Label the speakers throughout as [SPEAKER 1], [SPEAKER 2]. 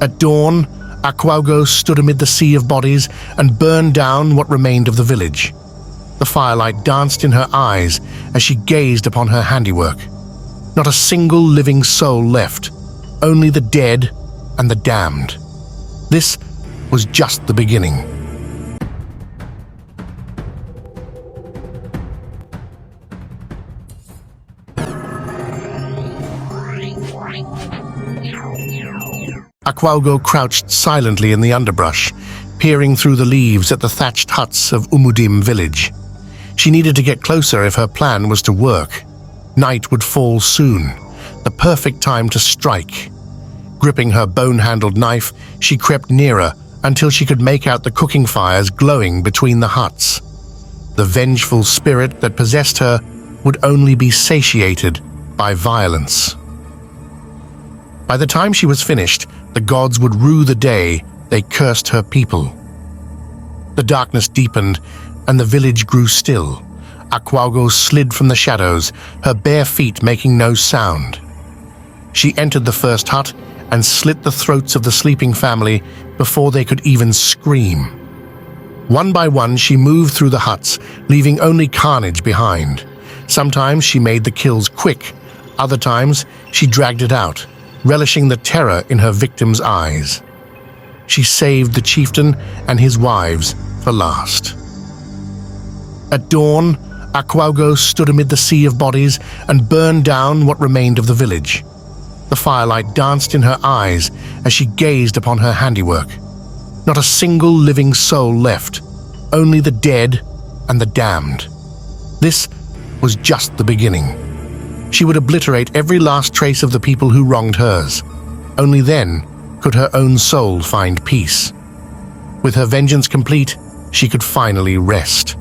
[SPEAKER 1] At dawn, Akwaugo stood amid the sea of bodies and burned down what remained of the village. The firelight danced in her eyes as she gazed upon her handiwork. Not a single living soul left, only the dead and the damned. This was just the beginning. Akwaugo crouched silently in the underbrush, peering through the leaves at the thatched huts of Umudim village. She needed to get closer if her plan was to work. Night would fall soon, the perfect time to strike. Gripping her bone-handled knife, she crept nearer until she could make out the cooking fires glowing between the huts. The vengeful spirit that possessed her would only be satiated by violence. By the time she was finished, the gods would rue the day they cursed her people. The darkness deepened, and the village grew still. Akwaugo slid from the shadows, her bare feet making no sound. She entered the first hut and slit the throats of the sleeping family before they could even scream. One by one, she moved through the huts, leaving only carnage behind. Sometimes she made the kills quick, other times she dragged it out, relishing the terror in her victims' eyes. She saved the chieftain and his wives for last. At dawn, Akwaugo stood amid the sea of bodies and burned down what remained of the village. The firelight danced in her eyes as she gazed upon her handiwork. Not a single living soul left, only the dead and the damned. This was just the beginning. She would obliterate every last trace of the people who wronged hers. Only then could her own soul find peace. With her vengeance complete, she could finally rest.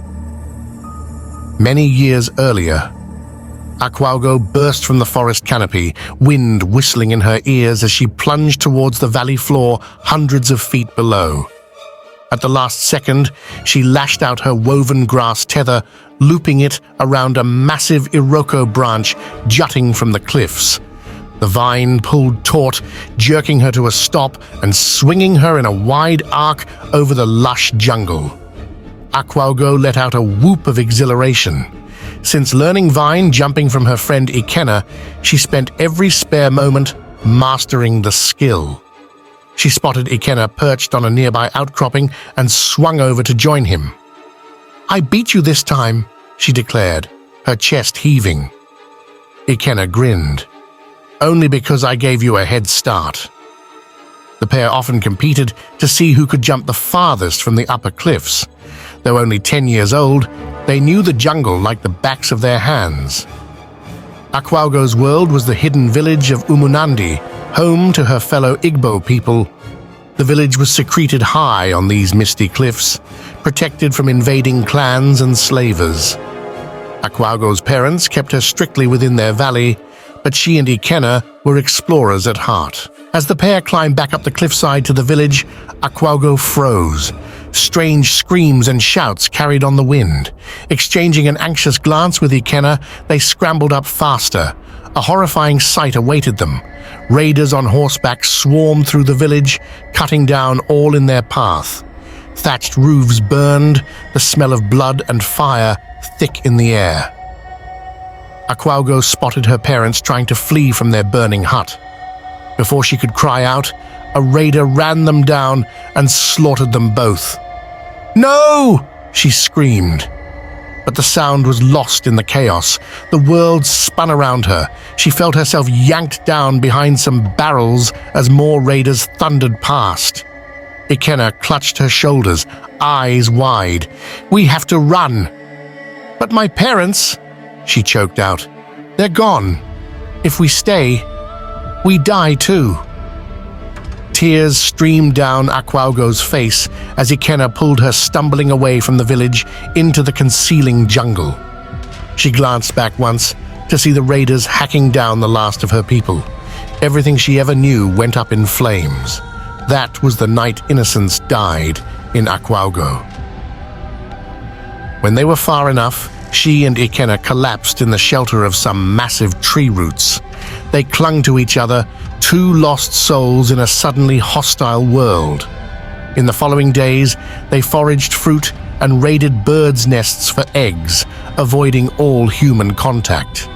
[SPEAKER 1] Many years earlier, Akwaugo burst from the forest canopy, wind whistling in her ears as she plunged towards the valley floor hundreds of feet below. At the last second, she lashed out her woven grass tether, looping it around a massive iroko branch jutting from the cliffs. The vine pulled taut, jerking her to a stop and swinging her in a wide arc over the lush jungle. Akwaugo let out a whoop of exhilaration. Since learning vine jumping from her friend Ikenna, she spent every spare moment mastering the skill. She spotted Ikenna perched on a nearby outcropping and swung over to join him. "I beat you this time," she declared, her chest heaving. Ikenna grinned. "Only because I gave you a head start." The pair often competed to see who could jump the farthest from the upper cliffs. Though only 10 years old, they knew the jungle like the backs of their hands. Akwaugo's world was the hidden village of Umunandi, home to her fellow Igbo people. The village was secreted high on these misty cliffs, protected from invading clans and slavers. Akwaugo's parents kept her strictly within their valley, but she and Ikenna were explorers at heart. As the pair climbed back up the cliffside to the village, Akwaugo froze. Strange screams and shouts carried on the wind. Exchanging an anxious glance with Ikenna, they scrambled up faster. A horrifying sight awaited them. Raiders on horseback swarmed through the village, cutting down all in their path. Thatched roofs burned, the smell of blood and fire thick in the air. Akwaugo spotted her parents trying to flee from their burning hut. Before she could cry out, a raider ran them down and slaughtered them both. "No!" she screamed. But the sound was lost in the chaos. The world spun around her. She felt herself yanked down behind some barrels as more raiders thundered past. Ikenna clutched her shoulders, eyes wide. "We have to run." "But my parents," she choked out. "They're gone. If we stay, we die too." Tears streamed down Akwaugo's face as Ikenna pulled her stumbling away from the village into the concealing jungle. She glanced back once to see the raiders hacking down the last of her people. Everything she ever knew went up in flames. That was the night innocence died in Akwaugo. When they were far enough, she and Ikenna collapsed in the shelter of some massive tree roots. They clung to each other, two lost souls in a suddenly hostile world. In the following days, they foraged fruit and raided birds' nests for eggs, avoiding all human contact.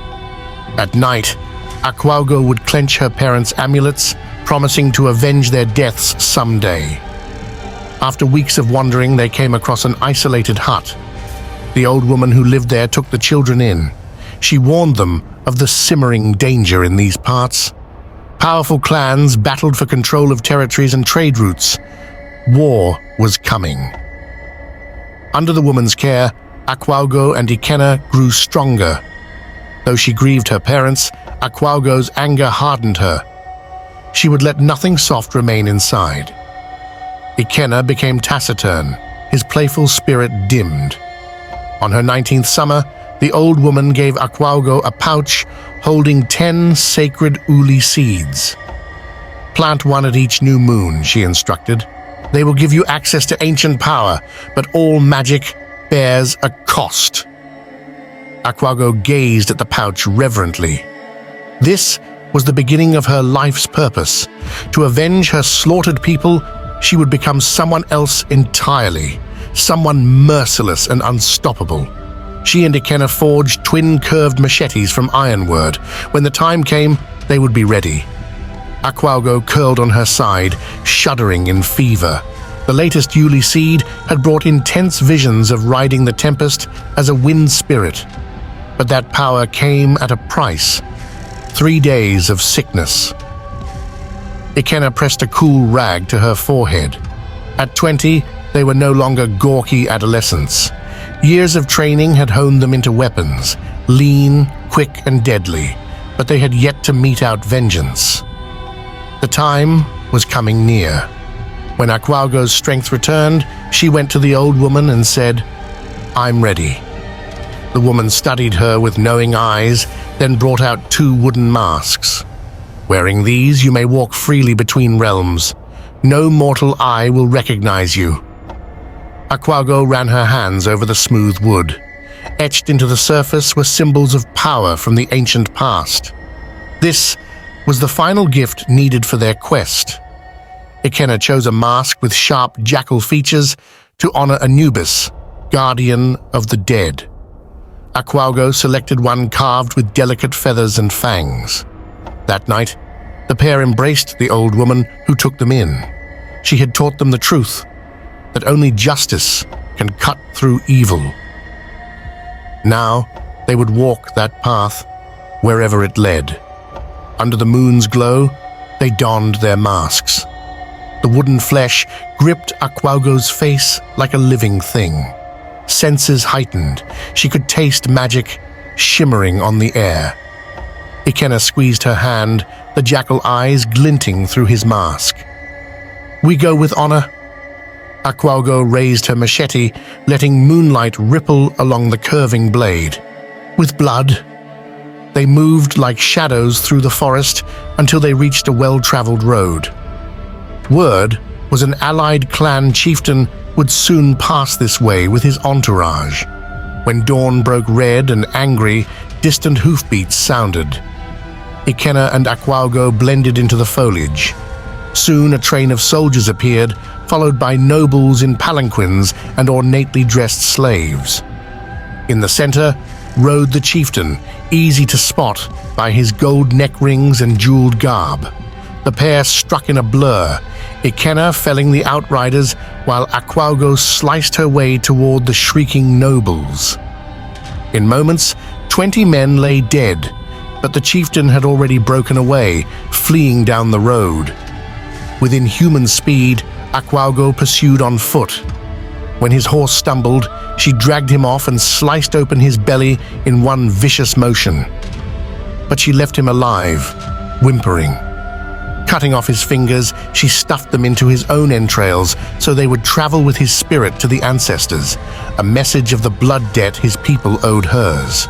[SPEAKER 1] At night, Akwaugo would clench her parents' amulets, promising to avenge their deaths someday. After weeks of wandering, they came across an isolated hut. The old woman who lived there took the children in. She warned them of the simmering danger in these parts. Powerful clans battled for control of territories and trade routes. War was coming. Under the woman's care, Akwaugo and Ikenna grew stronger. Though she grieved her parents, Akwaugo's anger hardened her. She would let nothing soft remain inside. Ikenna became taciturn, his playful spirit dimmed. On her 19th summer, the old woman gave Akwaugo a pouch holding 10 sacred uli seeds. Plant one at each new moon, she instructed. They will give you access to ancient power, but all magic bears a cost. Akwaugo gazed at the pouch reverently. This was the beginning of her life's purpose. To avenge her slaughtered people, she would become someone else entirely, someone merciless and unstoppable. She and Ikenna forged twin curved machetes from ironwood. When the time came, they would be ready. Akwaugo curled on her side, shuddering in fever. The latest Yuli seed had brought intense visions of riding the tempest as a wind spirit. But that power came at a price. 3 days of sickness. Ikenna pressed a cool rag to her forehead. At 20, they were no longer gawky adolescents. Years of training had honed them into weapons, lean, quick, and deadly, but they had yet to mete out vengeance. The time was coming near. When Akwaugo's strength returned, she went to the old woman and said, "I'm ready." The woman studied her with knowing eyes, then brought out 2 wooden masks. "Wearing these, you may walk freely between realms. No mortal eye will recognize you." Akwaugo ran her hands over the smooth wood. Etched into the surface were symbols of power from the ancient past. This was the final gift needed for their quest. Ikenna chose a mask with sharp jackal features to honor Anubis, guardian of the dead. Akwaugo selected one carved with delicate feathers and fangs. That night, the pair embraced the old woman who took them in. She had taught them the truth, that only justice can cut through evil. Now, they would walk that path wherever it led. Under the moon's glow, they donned their masks. The wooden flesh gripped Akwaugo's face like a living thing. Senses heightened. She could taste magic shimmering on the air. Ikenna squeezed her hand, the jackal eyes glinting through his mask. "We go with honor." Akwaugo raised her machete, letting moonlight ripple along the curving blade. With blood, they moved like shadows through the forest until they reached a well-traveled road. Word was an allied clan chieftain would soon pass this way with his entourage. When dawn broke red and angry, distant hoofbeats sounded. Ikenna and Akwaugo blended into the foliage. Soon a train of soldiers appeared, followed by nobles in palanquins and ornately dressed slaves. In the center rode the chieftain, easy to spot by his gold neck rings and jeweled garb. The pair struck in a blur, Ikenna felling the outriders while Akwaugo sliced her way toward the shrieking nobles. In moments, 20 men lay dead, but the chieftain had already broken away, fleeing down the road. Within human speed, Akwaugo pursued on foot. When his horse stumbled, she dragged him off and sliced open his belly in one vicious motion. But she left him alive, whimpering. Cutting off his fingers, she stuffed them into his own entrails so they would travel with his spirit to the ancestors, a message of the blood debt his people owed hers.